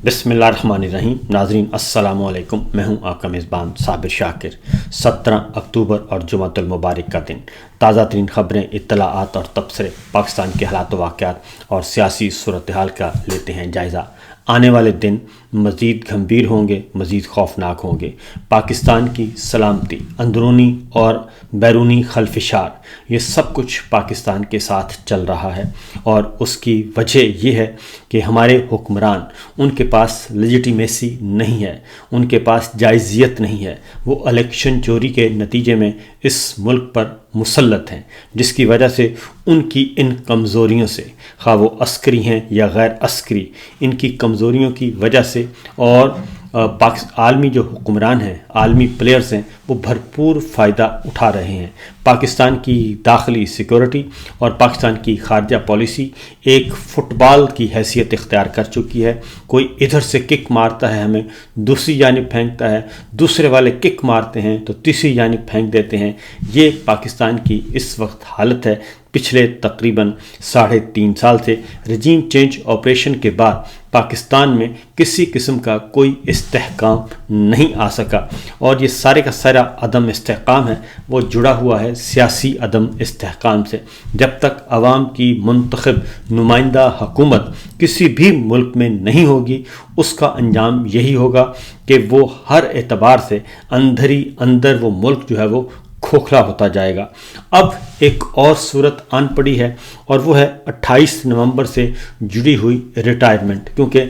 بسم اللہ الرحمن الرحیم۔ ناظرین السلام علیکم، میں ہوں آپ کا میزبان صابر شاکر۔ 17 اکتوبر اور جمعۃ المبارک کا دن، تازہ ترین خبریں، اطلاعات اور تبصرے پاکستان کے حالات و واقعات اور سیاسی صورتحال کا لیتے ہیں جائزہ۔ آنے والے دن مزید گھمبیر ہوں گے، مزید خوفناک ہوں گے۔ پاکستان کی سلامتی، اندرونی اور بیرونی خلفشار، یہ سب کچھ پاکستان کے ساتھ چل رہا ہے، اور اس کی وجہ یہ ہے کہ ہمارے حکمران، ان کے پاس لیجیٹیمیسی نہیں ہے، ان کے پاس جائزیت نہیں ہے۔ وہ الیکشن چوری کے نتیجے میں اس ملک پر مسلط ہیں، جس کی وجہ سے ان کی ان کمزوریوں سے، خواہ وہ عسکری ہیں یا غیر عسکری، ان کی کمزوریوں کی وجہ سے، اور عالمی جو حکمران ہیں، عالمی پلیئرز ہیں، وہ بھرپور فائدہ اٹھا رہے ہیں۔ پاکستان کی داخلی سیکورٹی اور پاکستان کی خارجہ پالیسی ایک فٹ بال کی حیثیت اختیار کر چکی ہے۔ کوئی ادھر سے کک مارتا ہے، ہمیں دوسری جانب پھینکتا ہے، دوسرے والے کک مارتے ہیں تو تیسری جانب پھینک دیتے ہیں۔ یہ پاکستان کی اس وقت حالت ہے۔ پچھلے تقریباً 3.5 سال سے رجیم چینج آپریشن کے بعد پاکستان میں کسی قسم کا کوئی استحکام نہیں آ سکا، اور یہ سارے کا سارا عدم استحکام ہے وہ جڑا ہوا ہے سیاسی عدم استحکام سے۔ جب تک عوام کی منتخب نمائندہ حکومت کسی بھی ملک میں نہیں ہوگی، اس کا انجام یہی ہوگا کہ وہ ہر اعتبار سے اندر وہ ملک جو ہے وہ کھوکھلا ہوتا جائے گا۔ اب ایک اور صورت آن پڑی ہے، اور وہ ہے 28 نومبر سے جڑی ہوئی ریٹائرمنٹ، کیونکہ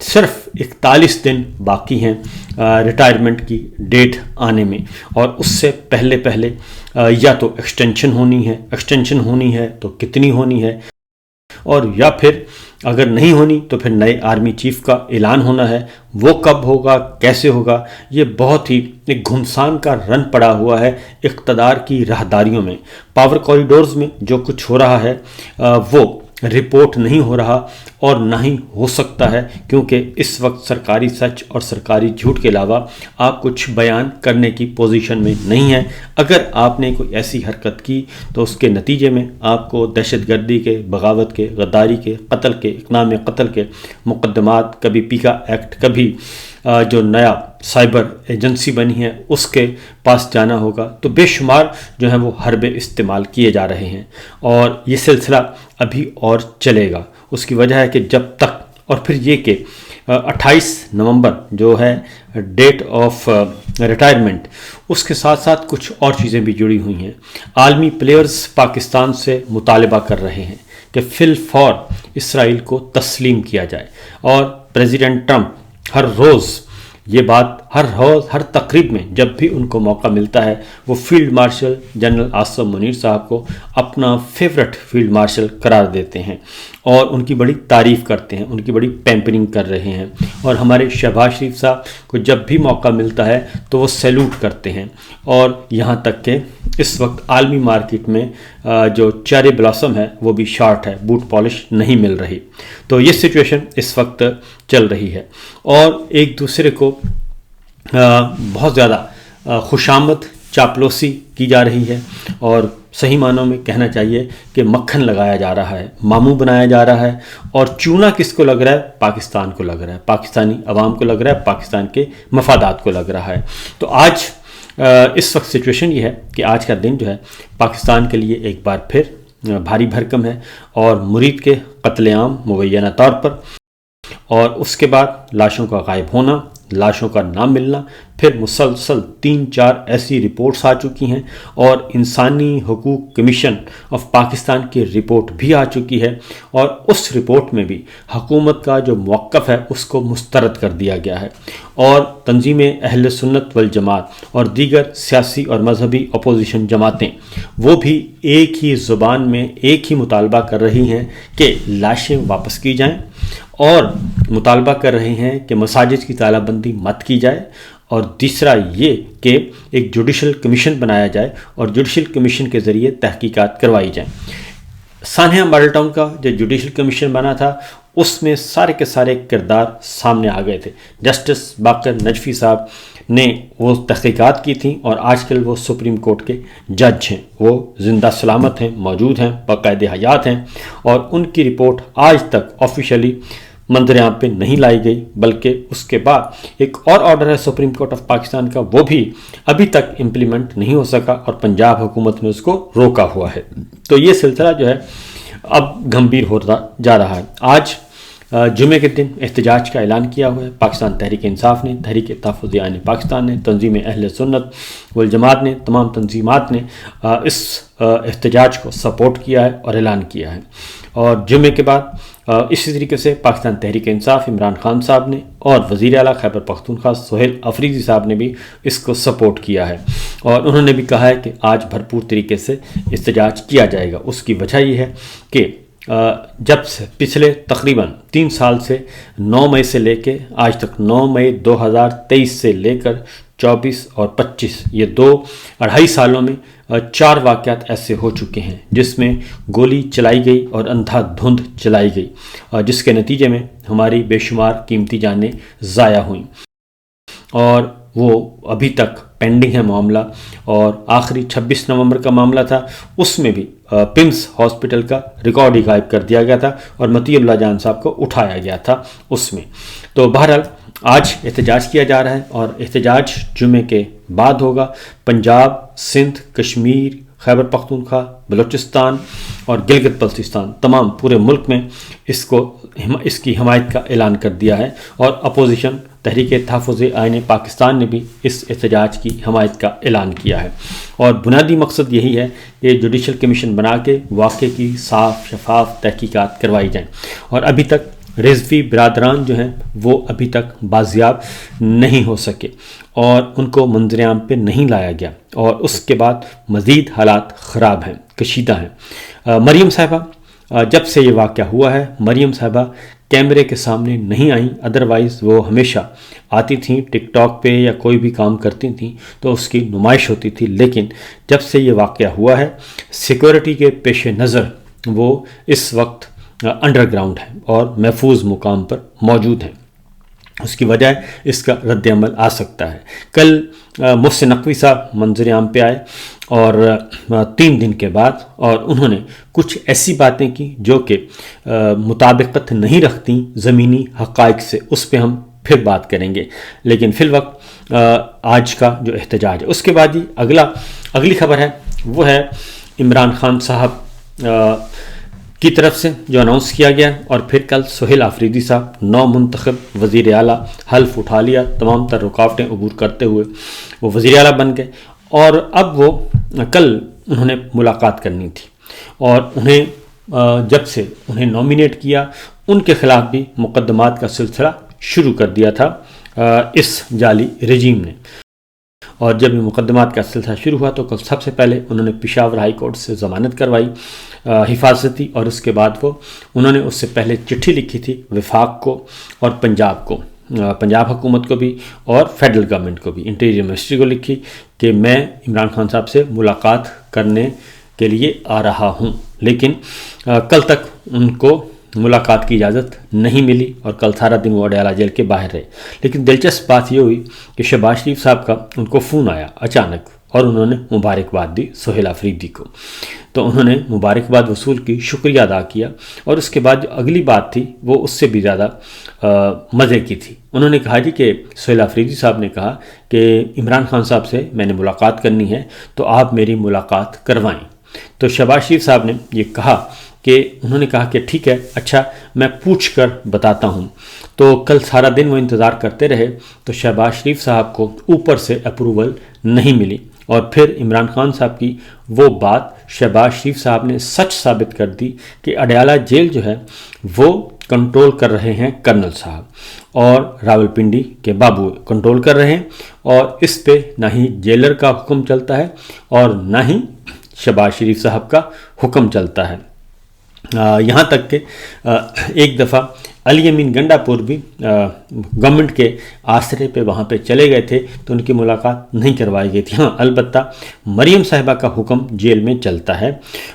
صرف 41 دن باقی ہیں ریٹائرمنٹ کی ڈیٹ آنے میں، اور اس سے پہلے یا تو ایکسٹینشن ہونی ہے تو کتنی ہونی ہے، اور یا پھر اگر نہیں ہونی تو پھر نئے آرمی چیف کا اعلان ہونا ہے۔ وہ کب ہوگا، کیسے ہوگا، یہ بہت ہی ایک گھمسان کا رن پڑا ہوا ہے اقتدار کی راہداریوں میں۔ پاور کوریڈورز میں جو کچھ ہو رہا ہے وہ رپورٹ نہیں ہو رہا، اور نہ ہی ہو سکتا ہے، کیونکہ اس وقت سرکاری سچ اور سرکاری جھوٹ کے علاوہ آپ کچھ بیان کرنے کی پوزیشن میں نہیں ہیں۔ اگر آپ نے کوئی ایسی حرکت کی تو اس کے نتیجے میں آپ کو دہشت گردی کے، بغاوت کے، غداری کے، قتل کے، اقدام قتل کے مقدمات، کبھی پیکا ایکٹ، کبھی جو نیا سائبر ایجنسی بنی ہے اس کے پاس جانا ہوگا۔ تو بے شمار جو ہیں وہ حربے استعمال کیے جا رہے ہیں، اور یہ سلسلہ ابھی اور چلے گا۔ اس کی وجہ ہے کہ جب تک، اور پھر یہ کہ 28 نومبر جو ہے ڈیٹ آف ریٹائرمنٹ، اس کے ساتھ ساتھ کچھ اور چیزیں بھی جڑی ہوئی ہیں۔ عالمی پلیئرز پاکستان سے مطالبہ کر رہے ہیں کہ فی الفور اسرائیل کو تسلیم کیا جائے، اور پریزیڈنٹ ٹرمپ ہر روز یہ بات، ہر تقریب میں جب بھی ان کو موقع ملتا ہے، وہ field marshal general Asim Munir صاحب کو اپنا فیورٹ فیلڈ مارشل قرار دیتے ہیں، اور ان کی بڑی تعریف کرتے ہیں، ان کی بڑی پیمپرنگ کر رہے ہیں۔ اور ہمارے شہباز شریف صاحب کو جب بھی موقع ملتا ہے تو وہ سیلوٹ کرتے ہیں، اور یہاں تک کہ اس وقت عالمی مارکیٹ میں جو چیری بلاسم ہے وہ بھی شارٹ ہے، بوٹ پالش نہیں مل رہی۔ تو یہ سچویشن اس وقت چل رہی ہے، اور ایک دوسرے کو بہت زیادہ خوشامد چاپلوسی کی جا رہی ہے، اور صحیح معنوں میں کہنا چاہیے کہ مکھن لگایا جا رہا ہے، ماموں بنایا جا رہا ہے، اور چونا کس کو لگ رہا ہے؟ پاکستان کو لگ رہا ہے، پاکستانی عوام کو لگ رہا ہے، پاکستان کے مفادات کو لگ رہا ہے۔ تو آج اس وقت سچویشن یہ ہے کہ آج کا دن جو ہے پاکستان کے لیے ایک بار پھر بھاری بھرکم ہے، اور مرید کے قتل عام مبینہ طور پر، اور اس کے بعد لاشوں کا غائب ہونا، لاشوں کا نہ ملنا، پھر مسلسل 3-4 ایسی رپورٹس آ چکی ہیں، اور انسانی حقوق کمیشن آف پاکستان کی رپورٹ بھی آ چکی ہے، اور اس رپورٹ میں بھی حکومت کا جو موقف ہے اس کو مسترد کر دیا گیا ہے، اور تنظیم اہل سنت والجماعت اور دیگر سیاسی اور مذہبی اپوزیشن جماعتیں وہ بھی ایک ہی زبان میں ایک ہی مطالبہ کر رہی ہیں کہ لاشیں واپس کی جائیں، اور مطالبہ کر رہے ہیں کہ مساجد کی تالہ بندی مت کی جائے، اور تیسرا یہ کہ ایک جوڈیشل کمیشن بنایا جائے، اور جوڈیشل کمیشن کے ذریعے تحقیقات کروائی جائیں۔ سانحہ ماڈل ٹاؤن کا جو جوڈیشل کمیشن بنا تھا اس میں سارے کے سارے کردار سامنے آ گئے تھے۔ جسٹس باقر نجفی صاحب نے وہ تحقیقات کی تھیں، اور آج کل وہ سپریم کورٹ کے جج ہیں، وہ زندہ سلامت ہیں، موجود ہیں، باقاعدہ حیات ہیں، اور ان کی رپورٹ آج تک آفیشلی منظر عام پہ نہیں لائی گئی، بلکہ اس کے بعد ایک اور آرڈر ہے سپریم کورٹ آف پاکستان کا، وہ بھی ابھی تک امپلیمنٹ نہیں ہو سکا اور پنجاب حکومت نے اس کو روکا ہوا ہے۔ تو یہ سلسلہ جو ہے اب گھمبیر ہوتا جا رہا ہے۔ آج جمعے کے دن احتجاج کا اعلان کیا ہوا ہے۔ پاکستان تحریک انصاف نے، تحریک تحفظ آئین پاکستان نے، تنظیم اہل سنت والجماعت نے، تمام تنظیمات نے اس احتجاج کو سپورٹ کیا ہے اور اعلان کیا ہے۔ اور جمعے کے بعد اسی طریقے سے پاکستان تحریک انصاف عمران خان صاحب نے اور وزیر اعلیٰ خیبر پختونخوا سہیل افریدی صاحب نے بھی اس کو سپورٹ کیا ہے، اور انہوں نے بھی کہا ہے کہ آج بھرپور طریقے سے احتجاج کیا جائے گا۔ اس کی وجہ یہ ہے کہ جب سے پچھلے تقریباً 3 سال سے 9 مئی سے لے کے آج تک 9 مئی 2023 سے لے کر 24 اور 25 یہ 2-2.5 سالوں میں 4 واقعات ایسے ہو چکے ہیں جس میں گولی چلائی گئی اور اندھا دھند چلائی گئی، جس کے نتیجے میں ہماری بے شمار قیمتی جانیں ضائع ہوئیں، اور وہ ابھی تک پینڈنگ ہے معاملہ۔ اور آخری 26 نومبر کا معاملہ تھا، اس میں بھی پمس ہاسپٹل کا ریکارڈ ہی غائب کر دیا گیا تھا اور مطیع اللہ جان صاحب کو اٹھایا گیا تھا اس میں۔ تو بہرحال آج احتجاج کیا جا رہا ہے، اور احتجاج جمعے کے بعد ہوگا۔ پنجاب، سندھ، کشمیر، خیبر پختونخوا، بلوچستان اور گلگت بلتستان، تمام پورے ملک میں اس کی حمایت کا اعلان کر دیا ہے، اور اپوزیشن تحریک تحفظ آئین پاکستان نے بھی اس احتجاج کی حمایت کا اعلان کیا ہے۔ اور بنیادی مقصد یہی ہے کہ جوڈیشل کمیشن بنا کے واقعے کی صاف شفاف تحقیقات کروائی جائیں، اور ابھی تک رضوی برادران جو ہیں وہ ابھی تک بازیاب نہیں ہو سکے اور ان کو منظر عام پہ نہیں لایا گیا، اور اس کے بعد مزید حالات خراب ہیں، کشیدہ ہیں۔ مریم صاحبہ جب سے یہ واقعہ ہوا ہے، مریم صاحبہ کیمرے کے سامنے نہیں آئیں، ادروائز وہ ہمیشہ آتی تھیں ٹک ٹاک پہ یا کوئی بھی کام کرتی تھیں تو اس کی نمائش ہوتی تھی، لیکن جب سے یہ واقعہ ہوا ہے سیکورٹی کے پیش نظر وہ اس وقت انڈر گراؤنڈ ہے اور محفوظ مقام پر موجود ہیں۔ اس کی وجہ اس کا رد عمل آ سکتا ہے۔ کل محسن نقوی صاحب منظر عام پہ آئے اور 3 دن کے بعد، اور انہوں نے کچھ ایسی باتیں کی جو کہ مطابقت نہیں رکھتی زمینی حقائق سے، اس پہ ہم پھر بات کریں گے، لیکن فی الوقت آج کا جو احتجاج ہے۔ اس کے بعد ہی اگلی خبر ہے وہ ہے عمران خان صاحب کی طرف سے جو اناؤنس کیا گیا، اور پھر کل سہیل افریدی صاحب نو منتخب وزیر اعلیٰ حلف اٹھا لیا، تمام تر رکاوٹیں عبور کرتے ہوئے وہ وزیر اعلیٰ بن گئے، اور اب وہ کل انہوں نے ملاقات کرنی تھی، اور جب سے انہیں نامینیٹ کیا ان کے خلاف بھی مقدمات کا سلسلہ شروع کر دیا تھا اس جعلی رجیم نے، اور جب یہ مقدمات کا سلسلہ شروع ہوا تو کل سب سے پہلے انہوں نے پشاور ہائی کورٹ سے ضمانت کروائی حفاظتی، اور اس کے بعد انہوں نے اس سے پہلے چٹھی لکھی تھی وفاق کو اور پنجاب حکومت کو بھی اور فیڈرل گورنمنٹ کو بھی، انٹیریئر منسٹری کو لکھی کہ میں عمران خان صاحب سے ملاقات کرنے کے لیے آ رہا ہوں، لیکن کل تک ان کو ملاقات کی اجازت نہیں ملی، اور کل سارا دن وہ اڈیالہ جیل کے باہر رہے۔ لیکن دلچسپ بات یہ ہوئی کہ شہباز شریف صاحب کا ان کو فون آیا اچانک، اور انہوں نے مبارکباد دی سہیل افریدی کو، تو انہوں نے مبارکباد وصول کی، شکریہ ادا کیا، اور اس کے بعد جو اگلی بات تھی وہ اس سے بھی زیادہ مزے کی تھی۔ انہوں نے کہا جی کہ سہیل افریدی صاحب نے کہا کہ عمران خان صاحب سے میں نے ملاقات کرنی ہے تو آپ میری ملاقات کروائیں۔ تو شہباز شریف صاحب نے یہ کہا کہ انہوں نے کہا کہ ٹھیک ہے، اچھا میں پوچھ کر بتاتا ہوں۔ تو کل سارا دن وہ انتظار کرتے رہے تو شہباز شریف صاحب کو اوپر سے اپروول نہیں ملی، اور پھر عمران خان صاحب کی وہ بات شہباز شریف صاحب نے سچ ثابت کر دی کہ اڈیالہ جیل جو ہے وہ کنٹرول کر رہے ہیں کرنل صاحب، اور راولپنڈی کے بابو کنٹرول کر رہے ہیں، اور اس پہ نہ ہی جیلر کا حکم چلتا ہے اور نہ ہی شہباز شریف صاحب کا حکم چلتا ہے۔ یہاں تک کہ ایک دفعہ علی امین گنڈا پور بھی گورنمنٹ کے آسرے پہ وہاں پہ چلے گئے تھے تو ان کی ملاقات نہیں کروائی گئی تھی۔ ہاں البتہ مریم صاحبہ کا حکم جیل میں چلتا ہے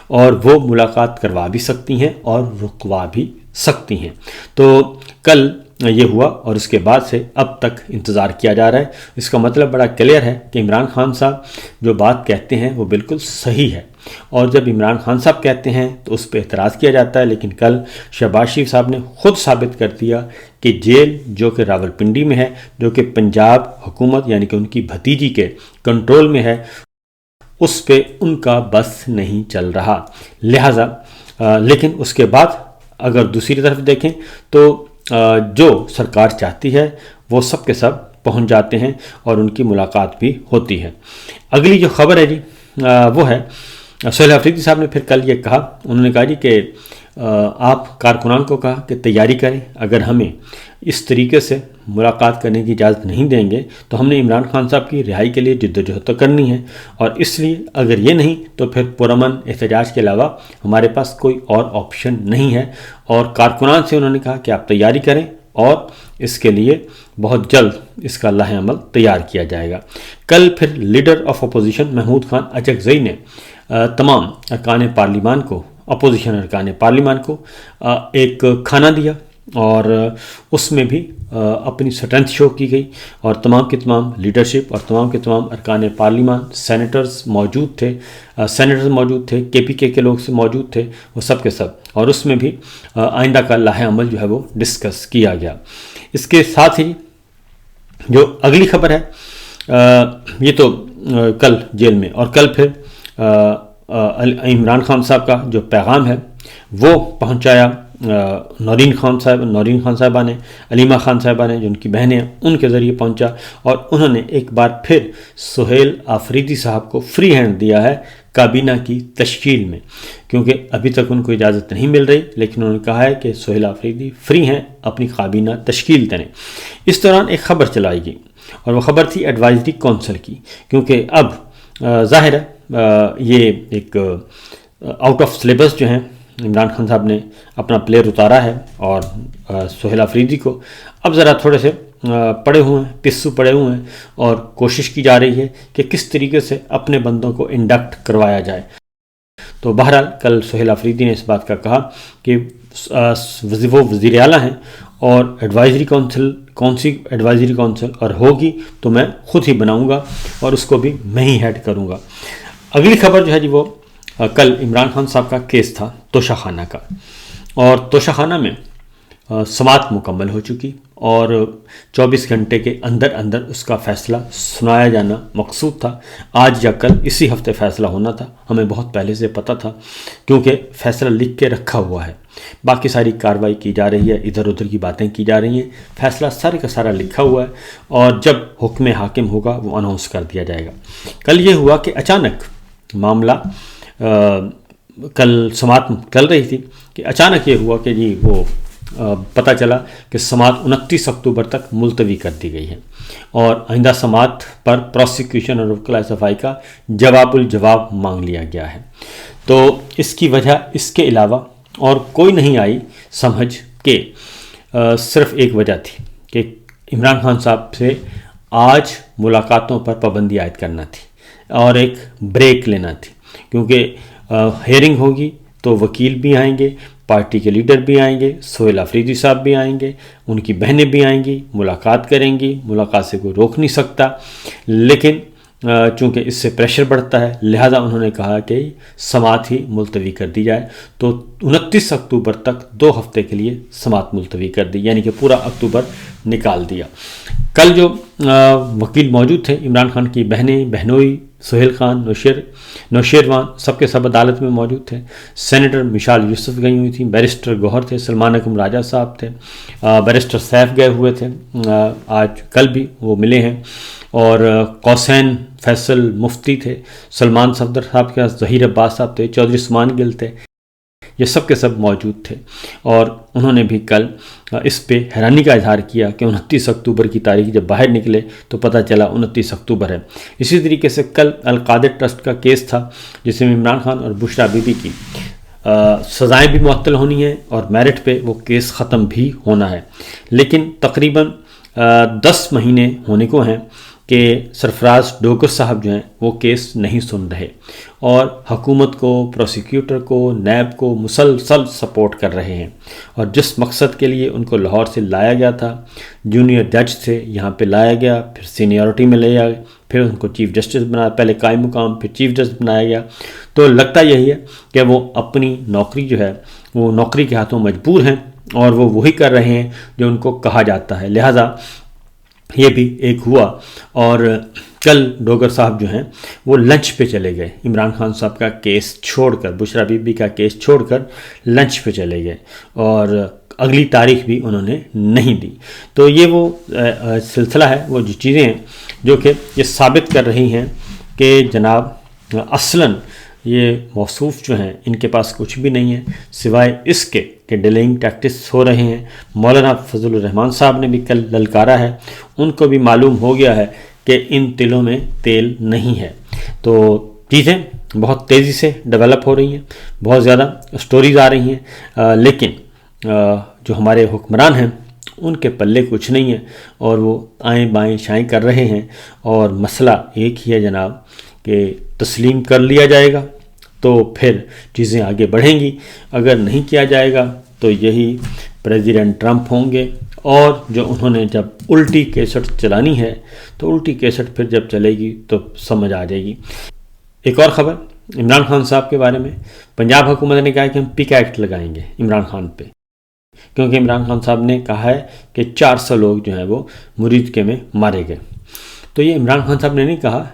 اور وہ ملاقات کروا بھی سکتی ہیں اور رکوا بھی سکتی ہیں۔ تو کل یہ ہوا اور اس کے بعد سے اب تک انتظار کیا جا رہا ہے۔ اس کا مطلب بڑا کلیئر ہے کہ عمران خان صاحب جو بات کہتے ہیں وہ بالکل صحیح ہے، اور جب عمران خان صاحب کہتے ہیں تو اس پہ اعتراض کیا جاتا ہے، لیکن کل شہباز شریف صاحب نے خود ثابت کر دیا کہ جیل جو کہ راولپنڈی میں ہے، جو کہ پنجاب حکومت یعنی کہ ان کی بھتیجی کے کنٹرول میں ہے، اس پہ ان کا بس نہیں چل رہا، لہٰذا لیکن اس کے بعد اگر دوسری طرف دیکھیں تو جو سرکار چاہتی ہے وہ سب کے سب پہنچ جاتے ہیں اور ان کی ملاقات بھی ہوتی ہے۔ اگلی جو خبر ہے جی وہ ہے سہیل آفریدی صاحب نے پھر کل یہ کہا، انہوں نے کہا جی کہ آپ کارکنان کو کہا کہ تیاری کریں، اگر ہمیں اس طریقے سے ملاقات کرنے کی اجازت نہیں دیں گے تو ہم نے عمران خان صاحب کی رہائی کے لیے جد و جہد تو کرنی ہے، اور اس لیے اگر یہ نہیں تو پھر پرامن احتجاج کے علاوہ ہمارے پاس کوئی اور آپشن نہیں ہے۔ اور کارکنان سے انہوں نے کہا کہ آپ تیاری کریں اور اس کے لیے بہت جلد اس کا لاہ عمل تیار کیا جائے گا۔ کل پھر leader of opposition Mahmood Khan Achakzai نے تمام ارکان پارلیمان کو، اپوزیشن ارکان پارلیمان کو ایک کھانا دیا، اور اس میں بھی اپنی سٹرنتھ شو کی گئی، اور تمام کے تمام لیڈرشپ اور تمام کے تمام ارکان پارلیمان، سینیٹرز موجود تھے، کے پی کے لوگ سے موجود تھے، وہ سب کے سب، اور اس میں بھی آئندہ کا لاہ عمل جو ہے وہ ڈسکس کیا گیا۔ اس کے ساتھ ہی جو اگلی خبر ہے یہ تو کل جیل میں، اور کل پھر عمران خان صاحب کا جو پیغام ہے وہ پہنچایا نورین خان صاحبہ نے، علیمہ خان صاحبہ نے جو ان کی بہنیں ہیں ان کے ذریعے پہنچا، اور انہوں نے ایک بار پھر سہیل آفریدی صاحب کو فری ہینڈ دیا ہے کابینہ کی تشکیل میں، کیونکہ ابھی تک ان کو اجازت نہیں مل رہی، لیکن انہوں نے کہا ہے کہ سہیل آفریدی فری ہیں اپنی کابینہ تشکیل کریں۔ اس دوران ایک خبر چلائی گئی، اور وہ خبر تھی ایڈوائزری کونسل کی، کیونکہ اب ظاہر ہے یہ ایک آؤٹ آف سلیبس جو ہیں عمران خان صاحب نے اپنا پلیئر اتارا ہے، اور سہیل آفریدی کو اب ذرا تھوڑے سے پسو پڑے ہوئے ہیں، اور کوشش کی جا رہی ہے کہ کس طریقے سے اپنے بندوں کو انڈکٹ کروایا جائے۔ تو بہرحال کل سہیل آفریدی نے اس بات کا کہا کہ وہ وزیر اعلیٰ ہیں، اور ایڈوائزری کونسل کون سی ایڈوائزری کونسل اور ہوگی تو میں خود ہی بناؤں گا، اور اس کو بھی میں ہی ہیڈ کروں گا۔ اگلی خبر جو ہے جی وہ کل عمران خان صاحب کا کیس تھا توشہ خانہ کا، اور توشہ خانہ میں سماعت مکمل ہو چکی، اور 24 گھنٹے کے اندر اندر اس کا فیصلہ سنایا جانا مقصود تھا۔ آج یا کل اسی ہفتے فیصلہ ہونا تھا، ہمیں بہت پہلے سے پتہ تھا، کیونکہ فیصلہ لکھ کے رکھا ہوا ہے، باقی ساری کارروائی کی جا رہی ہے، ادھر ادھر کی باتیں کی جا رہی ہیں، فیصلہ سارے کا سارا لکھا ہوا ہے، اور جب حکم حاکم ہوگا وہ اناؤنس کر دیا جائے گا۔ کل یہ ہوا کہ اچانک معاملہ کل سماعت چل رہی تھی کہ اچانک یہ ہوا کہ جی وہ پتہ چلا کہ سماعت 29 اکتوبر تک ملتوی کر دی گئی ہے، اور آئندہ سماعت پر پروسیکیوشن اور وکلائے صفائی کا الجواب مانگ لیا گیا ہے۔ تو اس کی وجہ اس کے علاوہ اور کوئی نہیں آئی سمجھ کے، صرف ایک وجہ تھی کہ عمران خان صاحب سے آج ملاقاتوں پر پابندی عائد کرنا تھی اور ایک بریک لینا تھی، کیونکہ ہیئرنگ ہوگی تو وکیل بھی آئیں گے، پارٹی کے لیڈر بھی آئیں گے، سہیل آفریدی صاحب بھی آئیں گے، ان کی بہنیں بھی آئیں گی، ملاقات کریں گی، ملاقات سے کوئی روک نہیں سکتا، لیکن چونکہ اس سے پریشر بڑھتا ہے لہذا انہوں نے کہا کہ سماعت ہی ملتوی کر دی جائے، تو 29 اکتوبر تک 2 ہفتے کے لیے سماعت ملتوی کر دی، یعنی کہ پورا اکتوبر نکال دیا۔ کل جو وکیل موجود تھے عمران خان کی بہنیں، بہنوئی، سہیل خان، نوشیروان سب کے سب عدالت میں موجود تھے، سینیٹر مشال یوسف گئی ہوئی تھیں، بیرسٹر گوہر تھے، سلمان اکرم راجہ صاحب تھے، بیرسٹر سیف گئے ہوئے تھے، آج کل بھی وہ ملے ہیں، اور قوسین فیصل مفتی تھے، سلمان صفدر صاحب کے پاس ظہیر عباس صاحب تھے، چودھری عثمان گل تھے، یہ سب کے سب موجود تھے، اور انہوں نے بھی کل اس پہ حیرانی کا اظہار کیا کہ 29 اکتوبر کی تاریخ جب باہر نکلے تو پتہ چلا 29 اکتوبر ہے۔ اسی طریقے سے کل القادر ٹرسٹ کا کیس تھا جس میں عمران خان اور بشرا بی بی کی سزائیں بھی معطل ہونی ہیں اور میرٹ پہ وہ کیس ختم بھی ہونا ہے، لیکن تقریباً 10 مہینے ہونے کو ہیں کہ سرفراز ڈوگر صاحب جو ہیں وہ کیس نہیں سن رہے، اور حکومت کو، پروسیکیوٹر کو، نیب کو مسلسل سپورٹ کر رہے ہیں، اور جس مقصد کے لیے ان کو لاہور سے لایا گیا تھا، جونیئر جج سے یہاں پہ لایا گیا، پھر سینیورٹی میں لے آئے، پھر ان کو چیف جسٹس بنایا، پہلے قائم مقام پھر چیف جسٹس بنایا گیا. تو لگتا یہی ہے کہ وہ اپنی نوکری جو ہے وہ نوکری کے ہاتھوں مجبور ہیں اور وہ وہی کر رہے ہیں جو ان کو کہا جاتا ہے. لہٰذا یہ بھی ایک ہوا. اور کل ڈوگر صاحب جو ہیں وہ لنچ پہ چلے گئے، عمران خان صاحب کا کیس چھوڑ کر، بشرا بی بی کا کیس چھوڑ کر لنچ پہ چلے گئے اور اگلی تاریخ بھی انہوں نے نہیں دی. تو یہ وہ سلسلہ ہے، وہ جو چیزیں ہیں جو کہ یہ ثابت کر رہی ہیں کہ جناب اصلاً یہ موصوف جو ہیں ان کے پاس کچھ بھی نہیں ہے سوائے اس کے کہ ڈیلنگ ٹیکٹس ہو رہے ہیں. مولانا فضل الرحمان صاحب نے بھی کل للکارا ہے، ان کو بھی معلوم ہو گیا ہے کہ ان تلوں میں تیل نہیں ہے. تو چیزیں بہت تیزی سے ڈیولپ ہو رہی ہیں، بہت زیادہ سٹوریز آ رہی ہیں، لیکن جو ہمارے حکمران ہیں ان کے پلے کچھ نہیں ہے اور وہ آئیں بائیں شائیں کر رہے ہیں. اور مسئلہ ایک ہی ہے جناب کہ تسلیم کر لیا جائے گا تو پھر چیزیں آگے بڑھیں گی، اگر نہیں کیا جائے گا تو یہی پریزیڈنٹ ٹرمپ ہوں گے. اور جو انہوں نے جب الٹی کیسٹ چلانی ہے تو الٹی کیسٹ پھر جب چلے گی تو سمجھ آ جائے گی. ایک اور خبر عمران خان صاحب کے بارے میں، پنجاب حکومت نے کہا ہے کہ ہم پک ایکٹ لگائیں گے عمران خان پہ، کیونکہ عمران خان صاحب نے کہا ہے کہ 400 لوگ جو ہیں وہ مریدکے میں مارے گئے. تو یہ عمران خان صاحب نے نہیں کہا،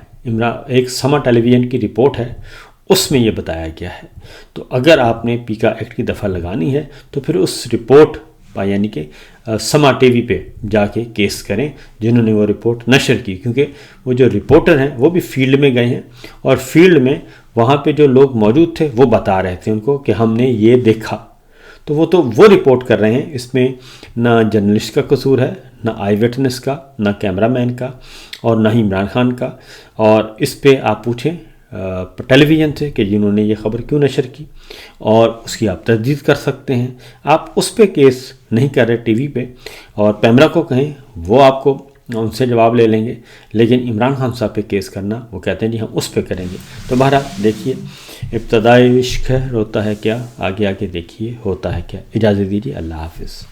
ایک سما ٹیلی ویژن کی رپورٹ ہے اس میں یہ بتایا گیا ہے. تو اگر آپ نے پیکا ایکٹ کی دفعہ لگانی ہے تو پھر اس رپورٹ یعنی کہ سما ٹی وی پہ جا کے کیس کریں جنہوں نے وہ رپورٹ نشر کی، کیونکہ وہ جو رپورٹر ہیں وہ بھی فیلڈ میں گئے ہیں اور فیلڈ میں وہاں پہ جو لوگ موجود تھے وہ بتا رہے تھے ان کو کہ ہم نے یہ دیکھا. تو وہ رپورٹ کر رہے ہیں، اس میں نہ جرنلسٹ کا قصور ہے، نہ آئی وٹنس کا، نہ کیمرہ مین کا اور نہ ہی عمران خان کا. اور اس پہ آپ پوچھیں ٹیلی ویژن سے کہ جنہوں نے یہ خبر کیوں نشر کی، اور اس کی آپ تجدید کر سکتے ہیں. آپ اس پہ کیس نہیں کر رہے ٹی وی پہ، اور پیمرا کو کہیں وہ آپ کو ان سے جواب لے لیں گے، لیکن عمران خان صاحب پہ کیس کرنا وہ کہتے ہیں جی ہم اس پہ کریں گے. تو بہرحال دیکھیے ابتدائی عشق ہے روتا ہے کیا، آگے آگے دیکھیے ہوتا ہے کیا. اجازت دیجیے، اللہ حافظ.